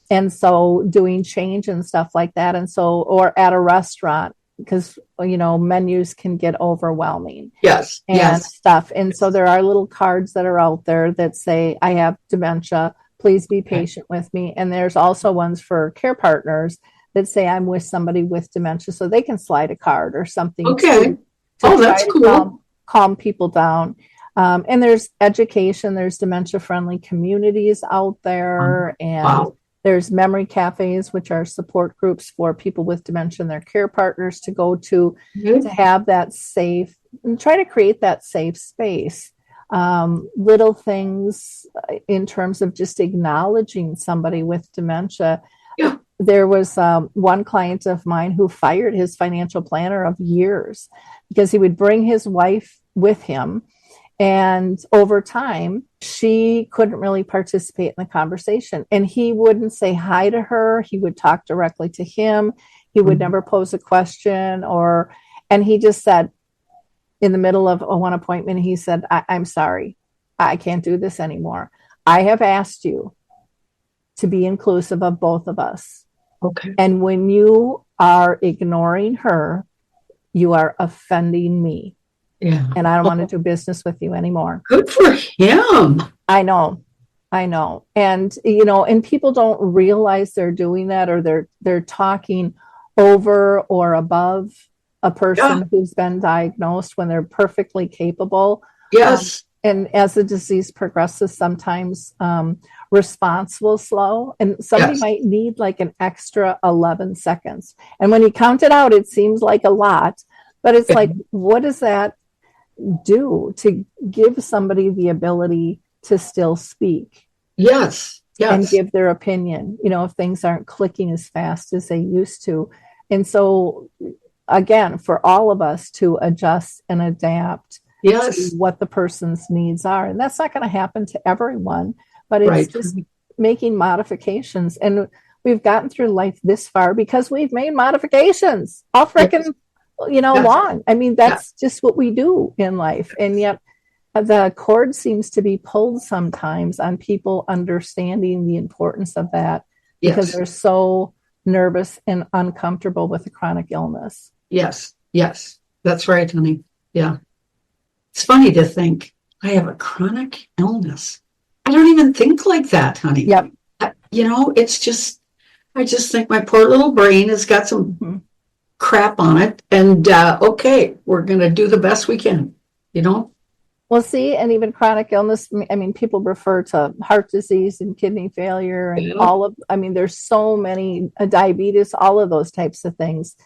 And so doing change and stuff like that. And so, or at a restaurant, because, menus can get overwhelming. Yes. And stuff. And so there are little cards that are out there that say, I have dementia. Please be patient with me. And there's also ones for care partners that say, I'm with somebody with dementia. So they can slide a card or something. Okay. That's cool. Calm people down. And there's education. There's dementia-friendly communities out there. And there's memory cafes, which are support groups for people with dementia and their care partners to go to have that safe, and try to create that safe space. Little things in terms of just acknowledging somebody with dementia. Yeah. There was one client of mine who fired his financial planner of years because he would bring his wife with him. And over time, she couldn't really participate in the conversation. And he wouldn't say hi to her. He would talk directly to him. He would never pose a question and he just said, in the middle of one appointment, he said, I'm sorry, I can't do this anymore. I have asked you to be inclusive of both of us. Okay. And when you are ignoring her, you are offending me. Yeah. And I don't want to do business with you anymore. Good for him. I know. And, and people don't realize they're doing that, or they're talking over or above a person who's been diagnosed when they're perfectly capable. Yes. And as the disease progresses, sometimes response will slow, and somebody might need like an extra 11 seconds. And when you count it out, it seems like a lot, but it's like, what does that do to give somebody the ability to still speak? Yes. And give their opinion, if things aren't clicking as fast as they used to. And so, again, for all of us to adjust and adapt to what the person's needs are. And that's not going to happen to everyone, but it's just making modifications. And we've gotten through life this far because we've made modifications all freaking, long. I mean, that's just what we do in life. And yet the cord seems to be pulled sometimes on people understanding the importance of that because they're so nervous and uncomfortable with a chronic illness. Yes. That's right, honey. Yeah. It's funny to think I have a chronic illness. I don't even think like that, honey. Yep. It's just, I just think my poor little brain has got some crap on it. And, okay, we're going to do the best we can, Well, see, and even chronic illness, I mean, people refer to heart disease and kidney failure and there's so many, diabetes, all of those types of things.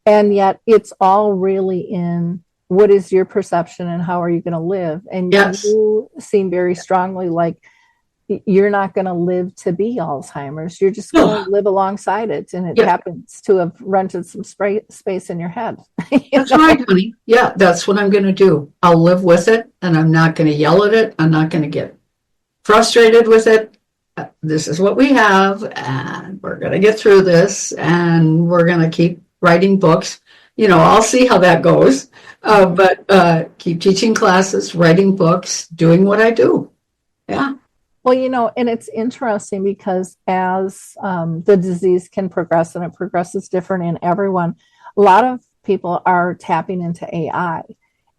And yet it's all really in what is your perception and how are you going to live? And you seem very strongly like you're not going to live to be Alzheimer's. You're just going to live alongside it. And it happens to have rented some space in your head. That's right, honey. Yeah, that's what I'm going to do. I'll live with it, and I'm not going to yell at it. I'm not going to get frustrated with it. This is what we have, and we're going to get through this, and we're going to keep writing books. I'll see how that goes. But keep teaching classes, writing books, doing what I do. Yeah. Well, and it's interesting because as the disease can progress, and it progresses different in everyone, a lot of people are tapping into AI.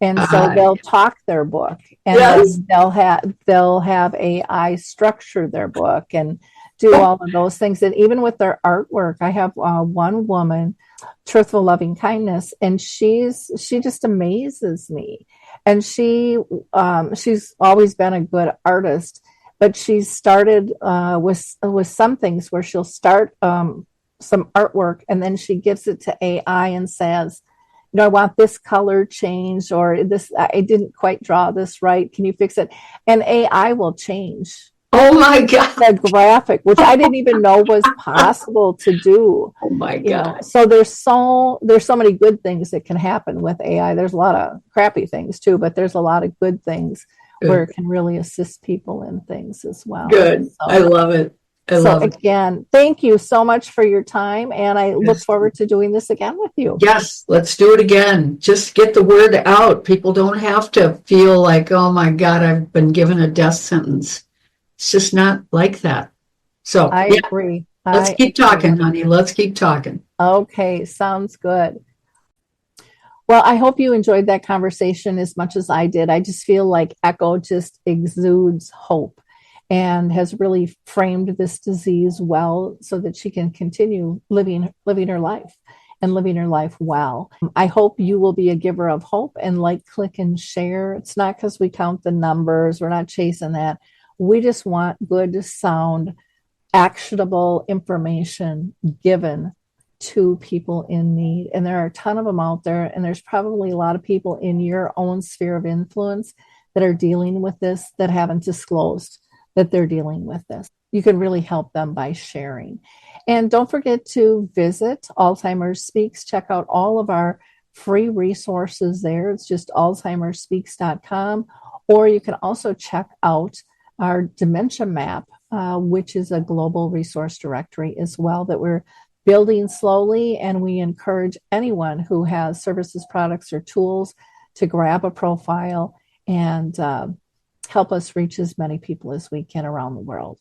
And so they'll talk their book, and they'll have AI structure their book and do all of those things. And even with their artwork, I have one woman, Truthful Loving Kindness, and she just amazes me. And she's always been a good artist, but she's started with some things where she'll start some artwork, and then she gives it to AI and says, I want this color changed, or this, I didn't quite draw this right. Can you fix it? And AI will change. Oh my God. The graphic, which I didn't even know was possible to do. Oh my God. So there's so many good things that can happen with AI. There's a lot of crappy things too, but there's a lot of good things where it can really assist people in things as well. Good. So, I love it. Again, thank you so much for your time, and I look forward to doing this again with you. Yes, let's do it again. Just get the word out. People don't have to feel like, oh my God, I've been given a death sentence. It's just not like that. So I agree. Let's keep talking, honey. Let's keep talking. Okay, sounds good. Well, I hope you enjoyed that conversation as much as I did. I just feel like Echo just exudes hope and has really framed this disease well so that she can continue living her life and living her life well. I hope you will be a giver of hope and like, click, and share. It's not because we count the numbers. We're not chasing that. We just want good, sound, actionable information given to people in need. And there are a ton of them out there. And there's probably a lot of people in your own sphere of influence that are dealing with this that haven't disclosed that they're dealing with this. You can really help them by sharing. And don't forget to visit Alzheimer's Speaks. Check out all of our free resources there. It's just alzheimerspeaks.com. Or you can also check out our Dementia Map, which is a global resource directory as well that we're building slowly. And we encourage anyone who has services, products, or tools to grab a profile and help us reach as many people as we can around the world.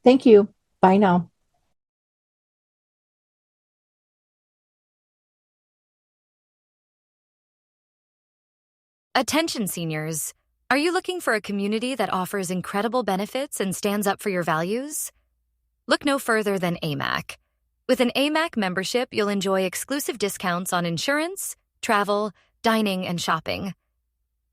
Thank you. Bye now. Attention seniors. Are you looking for a community that offers incredible benefits and stands up for your values? Look no further than AMAC. With an AMAC membership, you'll enjoy exclusive discounts on insurance, travel, dining, and shopping.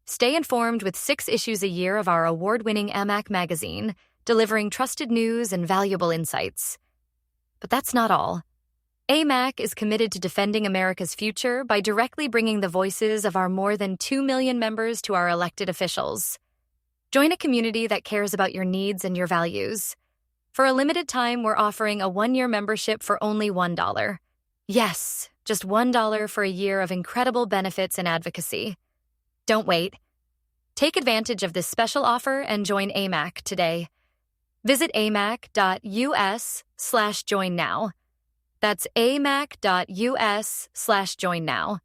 Stay informed with 6 issues a year of our award-winning AMAC magazine, delivering trusted news and valuable insights. But that's not all. AMAC is committed to defending America's future by directly bringing the voices of our more than 2 million members to our elected officials. Join a community that cares about your needs and your values. For a limited time, we're offering a 1-year membership for only $1. Yes, just $1 for a year of incredible benefits and advocacy. Don't wait. Take advantage of this special offer and join AMAC today. Visit amac.us/join now. That's amac.us/join now.